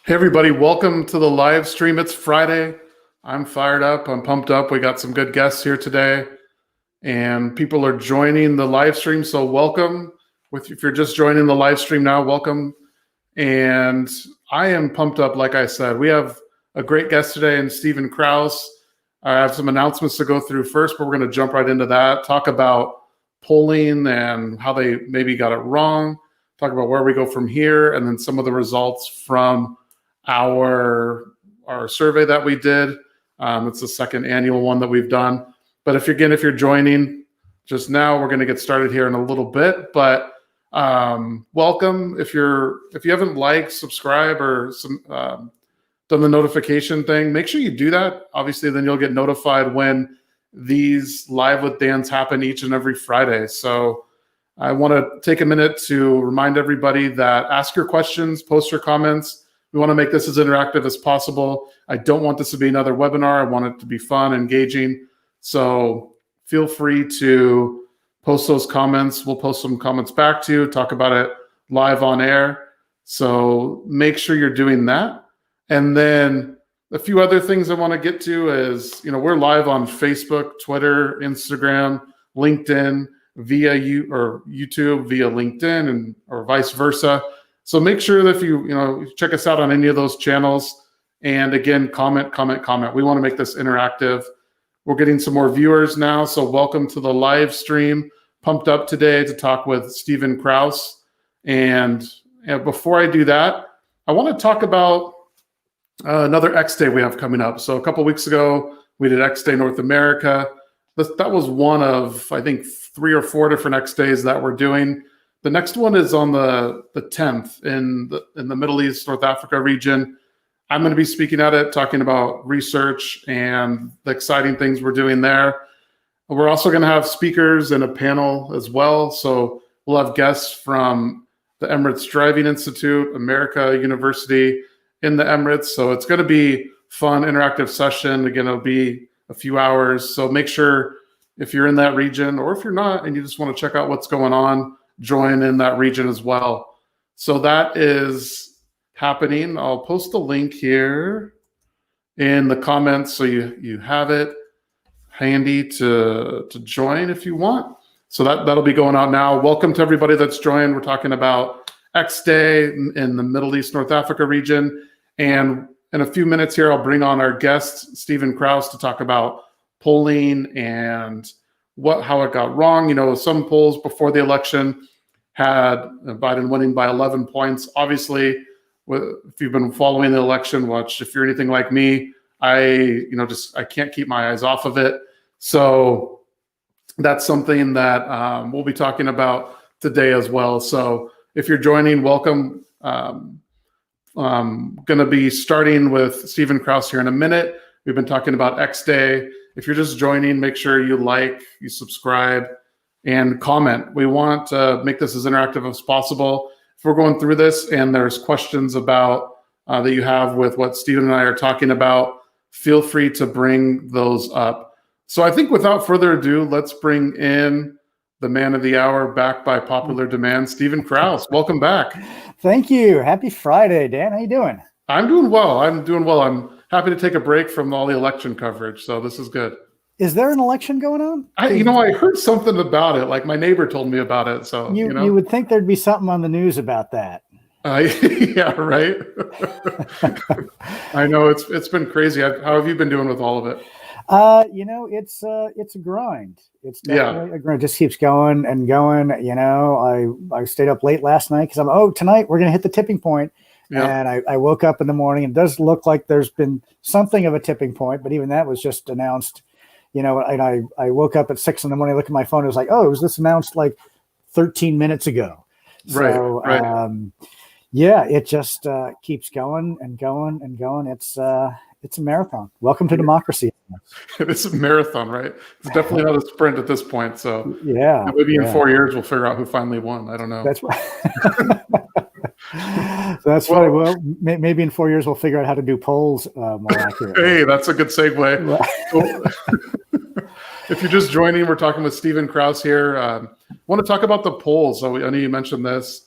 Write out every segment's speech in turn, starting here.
Hey everybody, welcome to the live stream. It's Friday. I'm fired up. I'm pumped up. We got some good guests here today and people are joining the live stream. So welcome. If you're just joining the live stream now, welcome. And I am pumped up. Like I said, we have a great guest today in Stephen Kraus. I have some announcements to go through first, but we're going to jump right into that. Talk about polling and how they maybe got it wrong. Talk about where we go from here and then some of the results from our survey that we did. It's the second annual one that we've done. But if you're joining just now, we're going to get started here in a little bit. But welcome. If you haven't liked, subscribe, or done the notification thing, make sure you do that. Obviously, then you'll get notified when these live with Dan's happen each and every Friday. So I want to take a minute to remind everybody that ask your questions, post your comments. We want to make this as interactive as possible. I don't want this to be another webinar. I want it to be fun, engaging. So feel free to post those comments. We'll post some comments back to you, talk about it live on air. So make sure you're doing that. And then a few other things I want to get to is, we're live on Facebook, Twitter, Instagram, LinkedIn, via YouTube, via LinkedIn, or vice versa. So make sure that if you check us out on any of those channels, and again, comment. We want to make this interactive. We're getting some more viewers now, so welcome to the live stream. Pumped up today to talk with Stephen Kraus. And before I do that, I want to talk about another X Day we have coming up. So a couple weeks ago, we did X Day North America. That was one of, I think, 3 or 4 different X Days that we're doing. The next one is on the 10th in the Middle East, North Africa region. I'm going to be speaking at it, talking about research and the exciting things we're doing there. We're also going to have speakers and a panel as well. So we'll have guests from the Emirates Driving Institute, America University in the Emirates. So it's going to be fun, interactive session. Again, it'll be a few hours. So make sure if you're in that region, or if you're not and you just want to check out what's going on, join in that region as well. So that is happening. I'll post the link here in the comments so you have it handy to join if you want. So that'll be going out now. Welcome to everybody that's joined. We're talking about X Day in the Middle East, North Africa region. And in a few minutes here, I'll bring on our guest, Stephen Kraus, to talk about polling and how it got wrong. Some polls before the election had Biden winning by 11 points. Obviously, if you've been following the election, if you're anything like me, I can't keep my eyes off of it. So that's something that we'll be talking about today as well. So if you're joining, welcome. I'm going to be starting with Stephen Kraus here in a minute. We've been talking about X Day. If you're just joining, make sure you like, you subscribe, and comment. We want to make this as interactive as possible. If we're going through this and there's questions about that you have with what Stephen and I are talking about, feel free to bring those up. So I think without further ado, let's bring in the man of the hour, back by popular demand, Stephen Kraus. Welcome back. Thank you. Happy Friday, Dan. How you doing? I'm doing well. I'm happy to take a break from all the election coverage, so this is good. Is there an election going on? I heard something about it. Like my neighbor told me about it. So you would think there'd be something on the news about that. Yeah, right. I know it's been crazy. How have you been doing with all of it? It's a grind. It's definitely a grind. It just keeps going and going. I stayed up late last night because tonight we're gonna hit the tipping point. Yeah. And I woke up in the morning. It does look like there's been something of a tipping point, but even that was just announced. And I woke up at 6 in the morning, look at my phone. It was like, was this announced like 13 minutes ago? So, right. It just keeps going and going and going. It's a marathon. Welcome to democracy. It's a marathon, right? It's definitely not a sprint at this point. So maybe in 4 years we'll figure out who finally won. I don't know. That's right. That's funny. Well, maybe in 4 years we'll figure out how to do polls more accurately. Hey, that's a good segue. If you're just joining, we're talking with Stephen Kraus here. I want to talk about the polls. So I know you mentioned this.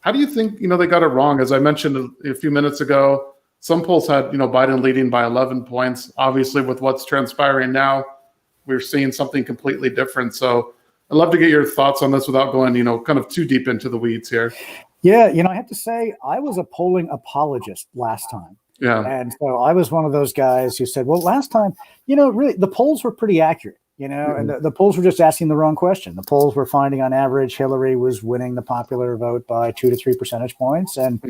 How do you think they got it wrong? As I mentioned a few minutes ago, some polls had, Biden leading by 11 points. Obviously, with what's transpiring now, we're seeing something completely different. So I'd love to get your thoughts on this without going, kind of too deep into the weeds here. Yeah, I have to say, I was a polling apologist last time. Yeah. And so I was one of those guys who said, well, last time, really, the polls were pretty accurate, and the polls were just asking the wrong question. The polls were finding on average Hillary was winning the popular vote by 2 to 3 percentage points. And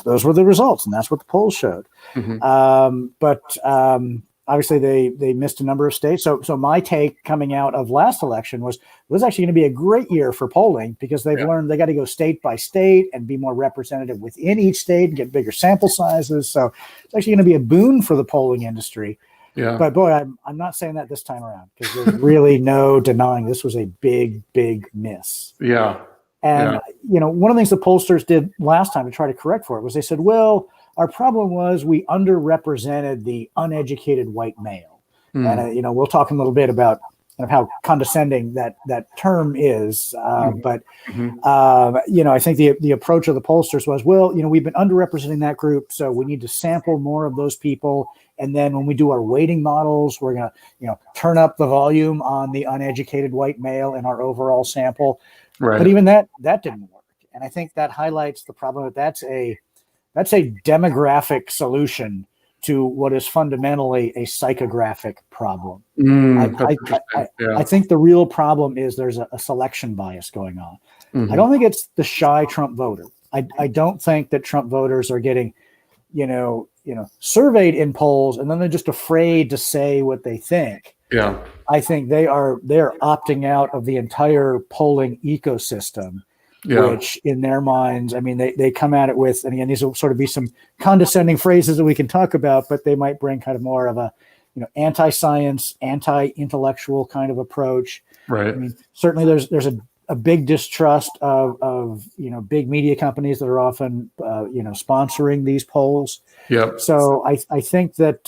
those were the results. And that's what the polls showed. But obviously they missed a number of states. So my take coming out of last election was actually going to be a great year for polling, because they've learned they got to go state by state and be more representative within each state and get bigger sample sizes. So it's actually going to be a boon for the polling industry. Yeah. But boy, I'm not saying that this time around, because there's really no denying this was a big, big miss. Yeah. And, one of the things the pollsters did last time to try to correct for it was they said, well, our problem was we underrepresented the uneducated white male. And, we'll talk a little bit about kind of how condescending that term is. But I think the approach of the pollsters was, well, we've been underrepresenting that group, so we need to sample more of those people. And then when we do our weighting models, we're going to, turn up the volume on the uneducated white male in our overall sample. Right. But even that didn't work. And I think that highlights the problem that that's a demographic solution to what is fundamentally a psychographic problem. I think the real problem is there's a selection bias going on. I don't think it's the shy Trump voter. I don't think that Trump voters are getting, surveyed in polls and then they're just afraid to say what they think. Yeah. I think they're opting out of the entire polling ecosystem. Yeah. Which in their minds, I mean, they come at it with, and again, these will sort of be some condescending phrases that we can talk about, but they might bring kind of more of a, anti-science, anti-intellectual kind of approach. Right. I mean, certainly there's a big distrust of big media companies that are often, sponsoring these polls. Yeah. So I think that,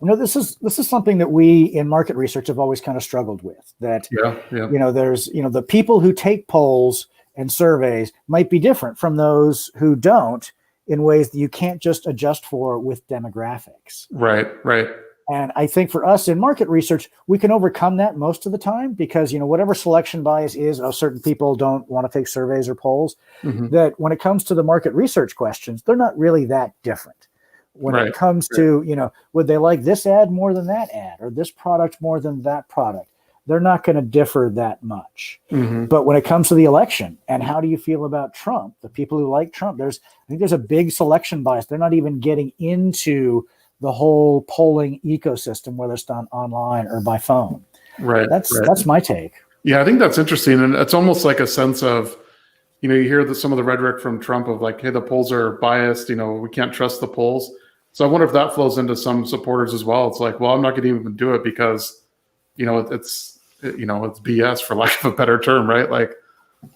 this is something that we in market research have always kind of struggled with. That there's the people who take polls and surveys might be different from those who don't in ways that you can't just adjust for with demographics. Right. And I think for us in market research, we can overcome that most of the time because, whatever selection bias is, certain people don't want to take surveys or polls, that when it comes to the market research questions, they're not really that different. When it comes to, would they like this ad more than that ad or this product more than that product? They're not going to differ that much. But when it comes to the election and how do you feel about Trump, the people who like Trump, I think there's a big selection bias. They're not even getting into the whole polling ecosystem, whether it's done online or by phone. Right. That's my take. Yeah, I think that's interesting. And it's almost like a sense of, you hear some of the rhetoric from Trump of like, hey, the polls are biased, we can't trust the polls. So I wonder if that flows into some supporters as well. It's like, well, I'm not going to even do it because, it's BS for lack of a better term, right? Like,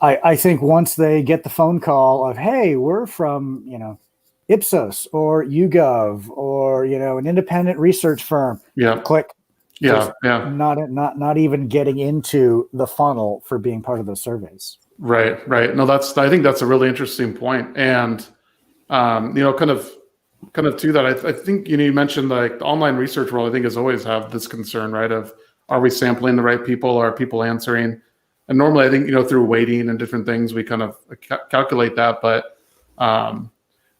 I think once they get the phone call of, hey, we're from, Ipsos or YouGov or, an independent research firm. Yeah. Click. Yeah. Yeah. Not even getting into the funnel for being part of those surveys. Right. No, I think that's a really interesting point. And, kind of to that, I think, you mentioned like the online research world, I think has always have this concern, right? Of, are we sampling the right people? Are people answering? And normally I think, through weighting and different things, we kind of calculate that. But,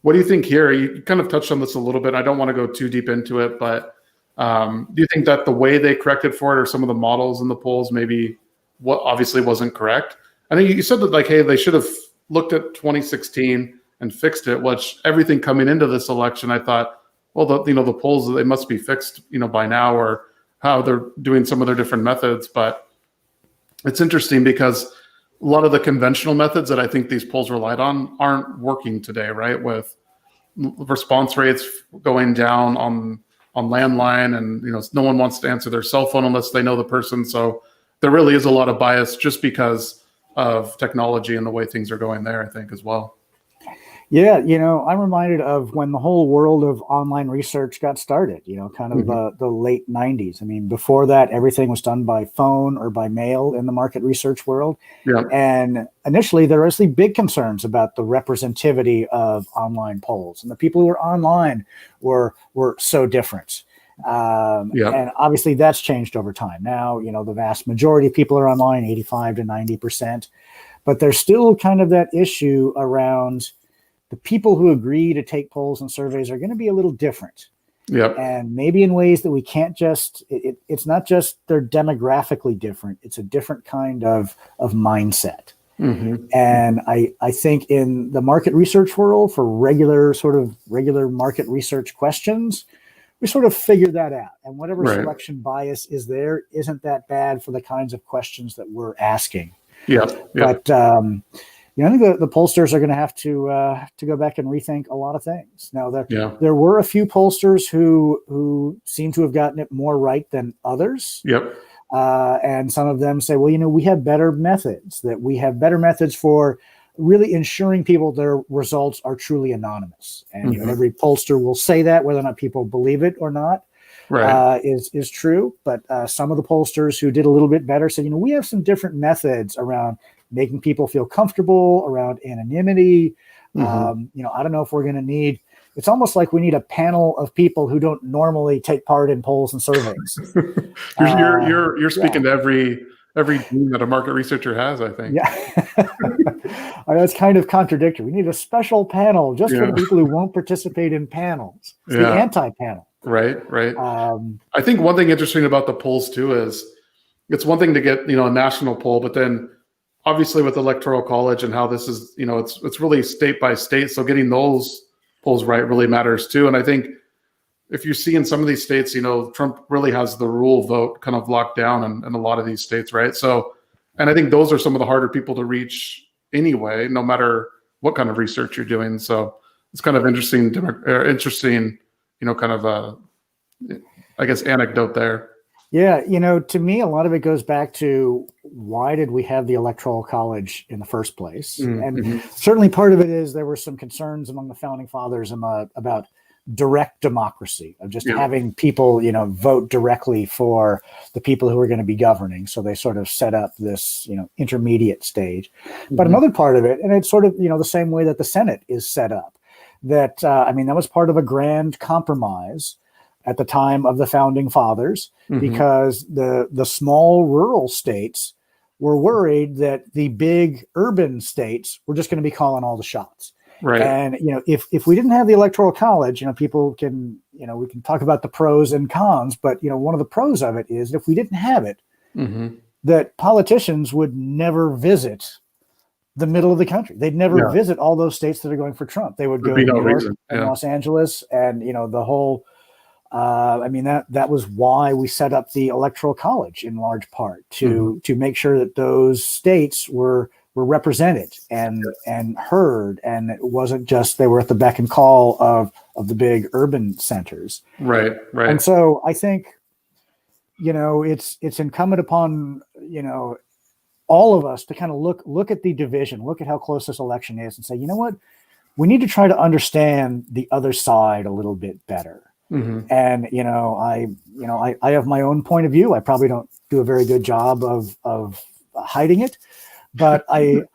what do you think here? You kind of touched on this a little bit. I don't want to go too deep into it, but do you think that the way they corrected for it or some of the models in the polls maybe what obviously wasn't correct? I think you said that like, hey, they should have looked at 2016 and fixed it, which everything coming into this election, I thought, well, the polls, they must be fixed, by now or how they're doing some of their different methods. But it's interesting because a lot of the conventional methods that I think these polls relied on aren't working today, right? With response rates going down on landline and, no one wants to answer their cell phone unless they know the person. So there really is a lot of bias just because of technology and the way things are going there, I think, as well. Yeah, I'm reminded of when the whole world of online research got started, kind of the late 90s. I mean, before that, everything was done by phone or by mail in the market research world. Yeah. And initially, there was big concerns about the representativity of online polls. And the people who were online were so different. And obviously, that's changed over time. Now, the vast majority of people are online, 85 to 90%. But there's still kind of that issue around the people who agree to take polls and surveys are going to be a little different. Yep. And maybe in ways that we can't just, it's not just they're demographically different. It's a different kind of mindset. Mm-hmm. And I think in the market research world for regular market research questions, we sort of figure that out. And whatever selection bias is there isn't that bad for the kinds of questions that we're asking. Yeah. But, I think the pollsters are going to have to go back and rethink a lot of things. Now, there were a few pollsters who seem to have gotten it more right than others. Yep. And some of them say, well, we have better methods, that we have better methods for really ensuring people their results are truly anonymous. And every pollster will say that, whether or not people believe it or not. Is true. But some of the pollsters who did a little bit better said, we have some different methods around making people feel comfortable, around anonymity. I don't know if we're going to need, it's almost like we need a panel of people who don't normally take part in polls and surveys. You're speaking to every team that a market researcher has, I think. Yeah. I know it's kind of contradictory. We need a special panel just for the people who won't participate in panels. It's the anti-panel. Right. I think one thing interesting about the polls too is it's one thing to get, a national poll, but then obviously with Electoral College and how this is, it's really state by state. So getting those polls right really matters too. And I think if you see in some of these states, Trump really has the rule vote kind of locked down in a lot of these states, right? So, and I think those are some of the harder people to reach anyway, no matter what kind of research you're doing. So it's kind of interesting, kind of I guess anecdote there. Yeah, to me, a lot of it goes back to why did we have the Electoral College in the first place? And certainly part of it is there were some concerns among the founding fathers about direct democracy, of just having people, vote directly for the people who are going to be governing. So they sort of set up this, intermediate stage. But another part of it, and it's sort of, the same way that the Senate is set up, that, that was part of a grand compromise at the time of the founding fathers, because the small rural states were worried that the big urban states were just going to be calling all the shots. Right. And, if we didn't have the Electoral College, people can, we can talk about the pros and cons, but, one of the pros of it is if we didn't have it, that politicians would never visit the middle of the country. They'd never visit all those states that are going for Trump. They would go to New York and Los Angeles and, the whole, that was why we set up the Electoral College in large part to make sure that those states were represented and heard, and it wasn't just they were at the beck and call of the big urban centers. Right. And so I think, it's incumbent upon, all of us to kind of look at the division, look at how close this election is and say, what, we need to try to understand the other side a little bit better. And, I have my own point of view. I probably don't do a very good job of hiding it, but I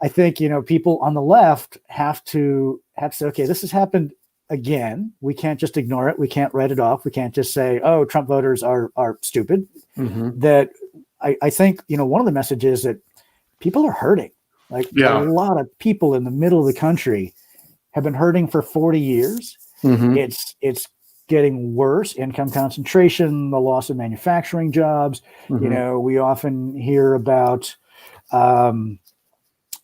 think, people on the left have to say, okay, this has happened again. We can't just ignore it. We can't write it off. We can't just say, oh, Trump voters are stupid. That I think, one of the messages that people are hurting, a lot of people in the middle of the country have been hurting for 40 years. It's getting worse. Income concentration, the loss of manufacturing jobs. We often hear about, how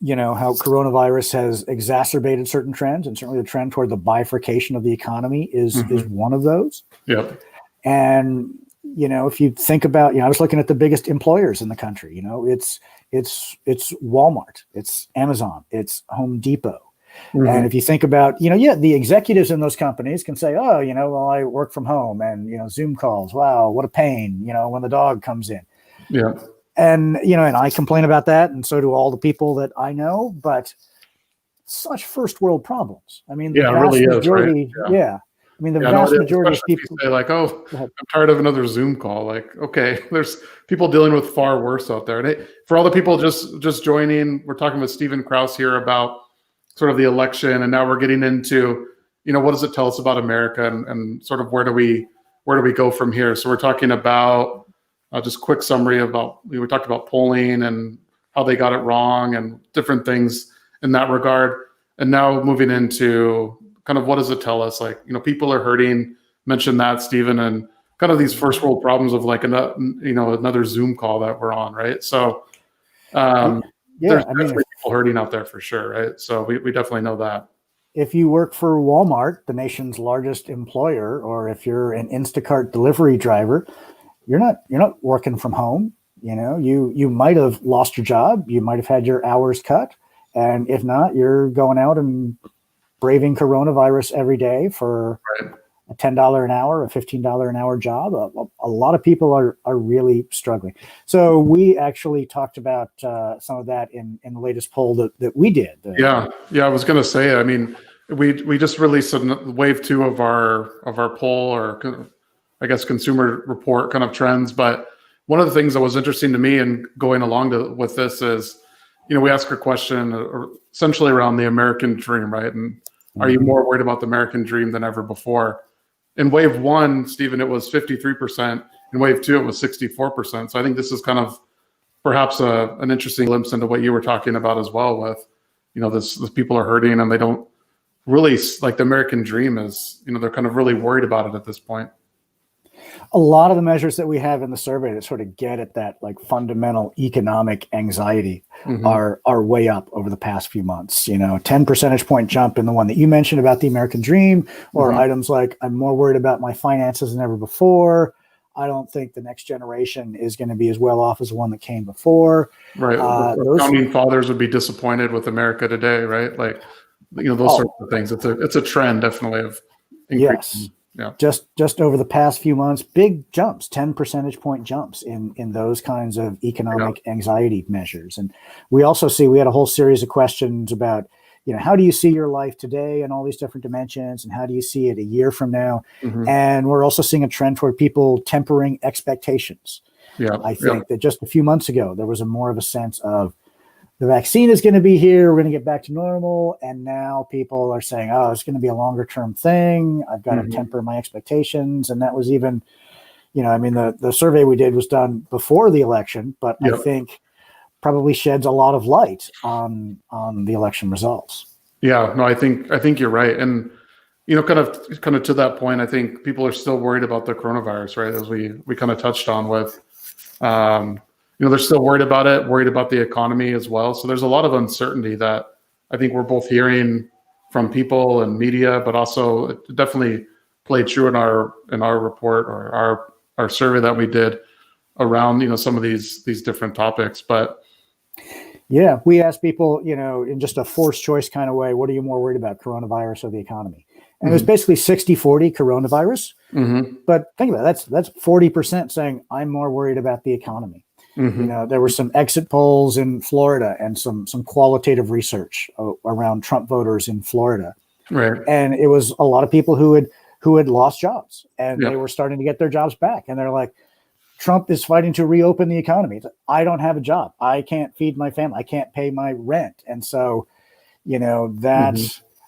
coronavirus has exacerbated certain trends, and certainly the trend toward the bifurcation of the economy is one of those. Yep. And, if you think about, I was looking at the biggest employers in the country, it's Walmart, it's Amazon, it's Home Depot. And if you think about, the executives in those companies can say, oh, well, I work from home and, Zoom calls. Wow, what a pain, when the dog comes in. Yeah. And, and I complain about that. And so do all the people that I know. But such first world problems. I mean, it really is, right? yeah. I mean, the vast majority of people say like, "Oh, I'm tired of another Zoom call." Like, okay, there's people dealing with far worse out there. And for all the people just joining, we're talking with Stephen Kraus here about sort of the election, and now we're getting into, what does it tell us about America, and sort of where do we go from here? So we're talking about just quick summary about, we talked about polling and how they got it wrong and different things in that regard, and now moving into kind of what does it tell us? Like, people are hurting. Mention that, Stephen, and kind of these first world problems of like another Zoom call that we're on, right? So there's definitely people hurting out there for sure, right? So we definitely know that. If you work for Walmart, the nation's largest employer, or if you're an Instacart delivery driver, you're not working from home. You might have lost your job, you might have had your hours cut, and if not, you're going out and braving coronavirus every day for a $10 an hour, a $15 an hour job. A lot of people are really struggling. So we actually talked about some of that in the latest poll that we did. Yeah. I was going to say, I mean, we just released wave 2 of our poll, or I guess consumer report kind of trends. But one of the things that was interesting to me and going along with this is, we ask a question essentially around the American dream, right? And are you more worried about the American dream than ever before? In wave 1, Stephen, it was 53%. In wave 2, it was 64%. So I think this is kind of perhaps an interesting glimpse into what you were talking about as well with, this people are hurting and they don't really, like, the American dream is, they're kind of really worried about it at this point. A lot of the measures that we have in the survey that sort of get at that, like, fundamental economic anxiety are way up over the past few months. 10 percentage point jump in the one that you mentioned about the American dream, or items like, I'm more worried about my finances than ever before. I don't think the next generation is going to be as well off as the one that came before. Right. Those founding fathers would be disappointed with America today, right? Like, those sorts of things. It's a trend, definitely, of increasing. Yes. Yeah. Just over the past few months, big jumps, 10 percentage point jumps in those kinds of economic anxiety measures. And we also we had a whole series of questions about, how do you see your life today and all these different dimensions, and how do you see it a year from now? And we're also seeing a trend toward people tempering expectations. Yeah. I think that just a few months ago, there was more of a sense of, the vaccine is going to be here, we're going to get back to normal. And now people are saying, oh, it's going to be a longer term thing. I've got to temper my expectations. And that was even, the survey we did was done before the election, but I think probably sheds a lot of light on the election results. Yeah, no, I think you're right. And, kind of to that point, I think people are still worried about the coronavirus, right? As we kind of touched on with, they're still worried about it, worried about the economy as well. So there's a lot of uncertainty that I think we're both hearing from people and media, but also it definitely played true in our report, or our survey that we did around, some of these different topics. But yeah, we asked people, in just a forced choice kind of way, what are you more worried about, coronavirus or the economy? And it was basically 60-40 coronavirus. But think about it, that's 40% saying I'm more worried about the economy. There were some exit polls in Florida and some qualitative research around Trump voters in Florida. Right. And it was a lot of people who had lost jobs, and they were starting to get their jobs back. And they're like, Trump is fighting to reopen the economy. Like, I don't have a job. I can't feed my family. I can't pay my rent. And so,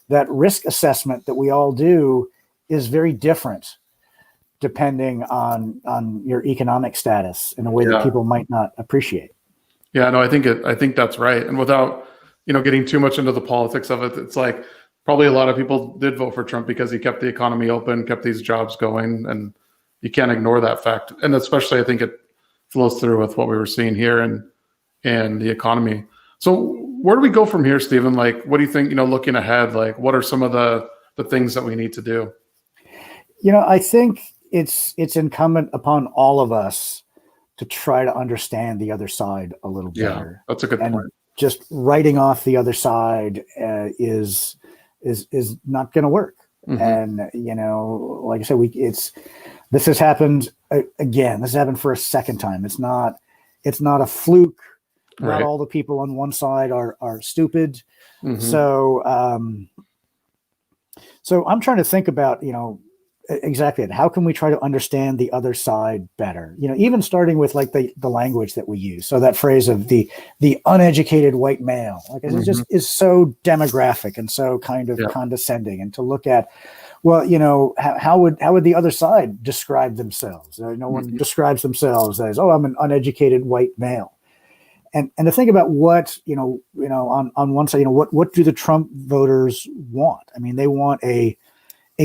that risk assessment that we all do is very different depending on your economic status in a way that people might not appreciate. Yeah, no, I think that's right. And without, getting too much into the politics of it, it's like probably a lot of people did vote for Trump because he kept the economy open, kept these jobs going, and you can't ignore that fact. And especially I think it flows through with what we were seeing here and the economy. So where do we go from here, Stephen? Like, what do you think, looking ahead, like what are some of the things that we need to do? I think it's incumbent upon all of us to try to understand the other side a little better. That's a good point. Just writing off the other side is not going to work. And like I said, this has happened again. This has happened for a second time. It's not a fluke. Not all the people on one side are stupid. Mm-hmm. So I'm trying to think about, exactly it. How can we try to understand the other side better? Even starting with like the language that we use. So that phrase of the uneducated white male, like it just is so demographic and so kind of condescending. And to look at, well, how would the other side describe themselves? No one describes themselves as, oh, I'm an uneducated white male. And to think about what, on one side, what do the Trump voters want? I mean, they want a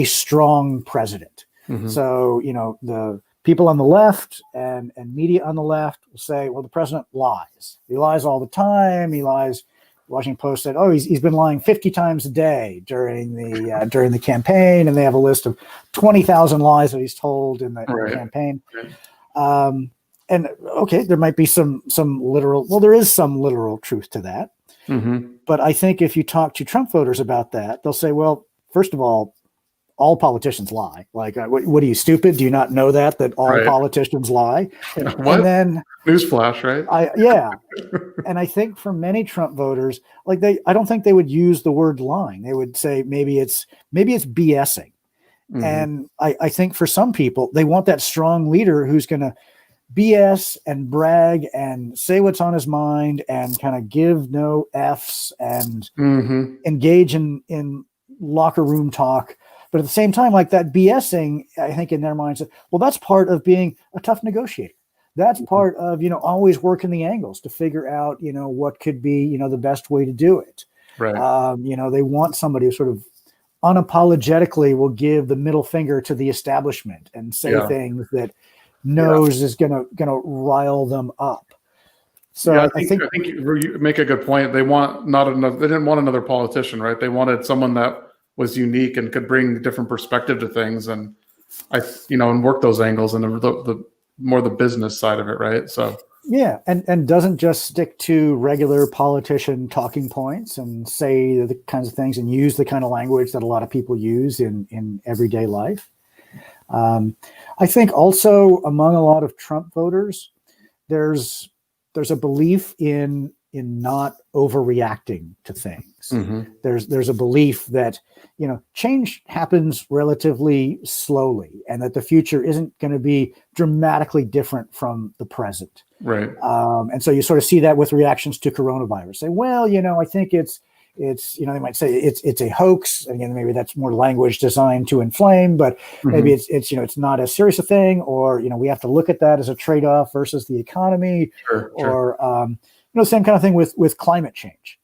strong president. So, the people on the left and media on the left will say, well, the president lies. He lies all the time. He lies. Washington Post said, oh, he's been lying 50 times a day during the campaign. And they have a list of 20,000 lies that he's told in the campaign. And okay, there might be some literal, well, there is some literal truth to that. But I think if you talk to Trump voters about that, they'll say, well, first of all politicians lie. Like, what are you, stupid? Do you not know that all politicians lie? What? And then newsflash, right? And I think for many Trump voters, like I don't think they would use the word lying. They would say maybe it's BSing. And I think for some people, they want that strong leader who's going to BS and brag and say what's on his mind and kind of give no F's and engage in locker room talk. But at the same time, like that BSing, I think in their minds, well, that's part of being a tough negotiator. That's part of, always working the angles to figure out, what could be, the best way to do it. Right. They want somebody who sort of unapologetically will give the middle finger to the establishment and say things that knows is gonna rile them up. So I think you make a good point. They didn't want another politician, right? They wanted someone that was unique and could bring different perspective to things, and and work those angles and the more the business side of it, right? So and doesn't just stick to regular politician talking points and say the kinds of things and use the kind of language that a lot of people use in everyday life. I think also among a lot of Trump voters, there's a belief in not overreacting to things. There's a belief that change happens relatively slowly, and that the future isn't going to be dramatically different from the present. Right. And so you sort of see that with reactions to coronavirus. Say, well, I think it's they might say it's a hoax. Again, maybe that's more language designed to inflame, but maybe it's not as serious a thing, or we have to look at that as a trade-off versus the economy, or same kind of thing with climate change.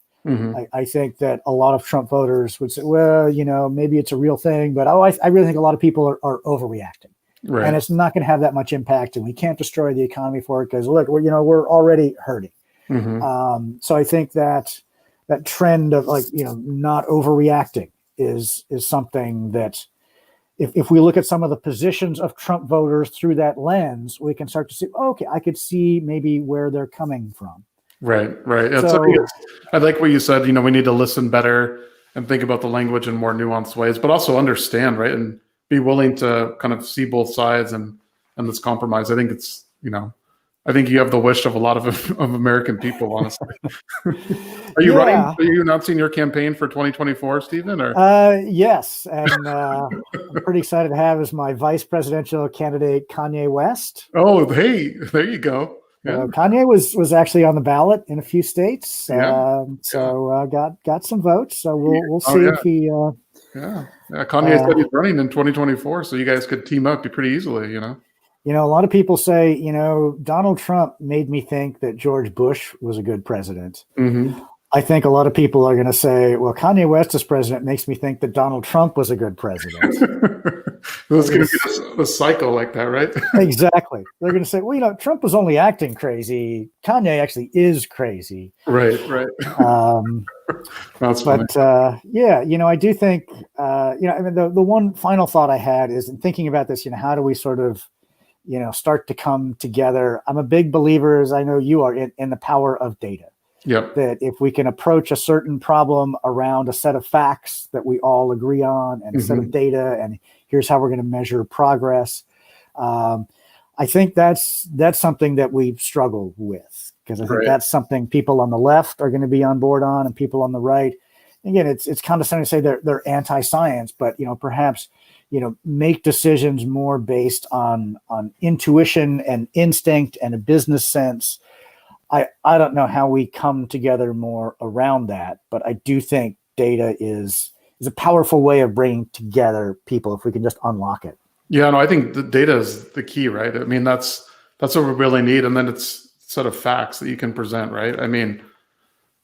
I think that a lot of Trump voters would say, well, maybe it's a real thing, but I really think a lot of people are overreacting. Right. And it's not going to have that much impact, and we can't destroy the economy for it because look, we're already hurting. So I think that trend of not overreacting is something that if we look at some of the positions of Trump voters through that lens, we can start to see, okay, I could see maybe where they're coming from. Right. I like what you said, we need to listen better and think about the language in more nuanced ways, but also understand, right? And be willing to kind of see both sides and this compromise. I think it's, I think you have the wish of a lot of American people, honestly. Are you running? Are you announcing your campaign for 2024, Stephen? Or yes, and I'm pretty excited to have as my vice presidential candidate Kanye West. Oh, hey, there you go. Yeah. Kanye was actually on the ballot in a few states, so got some votes. So we'll see if he. Kanye said he's running in 2024, so you guys could team up pretty easily, a lot of people say, Donald Trump made me think that George Bush was a good president. I think a lot of people are going to say, well, Kanye West as president makes me think that Donald Trump was a good president. It's going to be a cycle like that, right? Exactly. They're going to say, well, Trump was only acting crazy. Kanye actually is crazy. Right. That's funny. But I do think, the one final thought I had is in thinking about this, how do we sort of, start to come together? I'm a big believer, as I know you are, in the power of data. Yep. That if we can approach a certain problem around a set of facts that we all agree on and a set of data, and here's how we're going to measure progress. I think that's something that we struggle with because I think that's something people on the left are going to be on board on, and people on the right. Again, it's condescending to say they're anti-science, but perhaps make decisions more based on intuition and instinct and a business sense. I don't know how we come together more around that, but I do think data is a powerful way of bringing together people if we can just unlock it. Yeah, no, I think the data is the key, right? I mean, that's what we really need. And then it's a set of facts that you can present, right? I mean,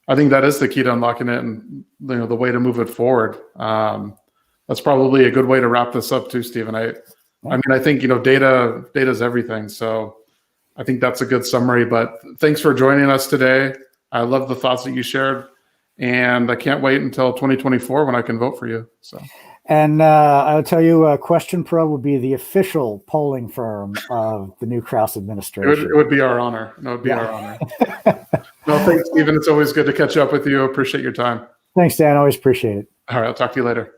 I think that is the key to unlocking it, and the way to move it forward. That's probably a good way to wrap this up too, Stephen. I mean, I think data is everything. So I think that's a good summary. But thanks for joining us today. I love the thoughts that you shared, and I can't wait until 2024 when I can vote for you. So. And I'll tell you, QuestionPro will be the official polling firm of the new Kraus administration. It would be our honor. No, it would be our honor. No, thanks, Stephen. It's always good to catch up with you. Appreciate your time. Thanks, Dan. Always appreciate it. All right. I'll talk to you later.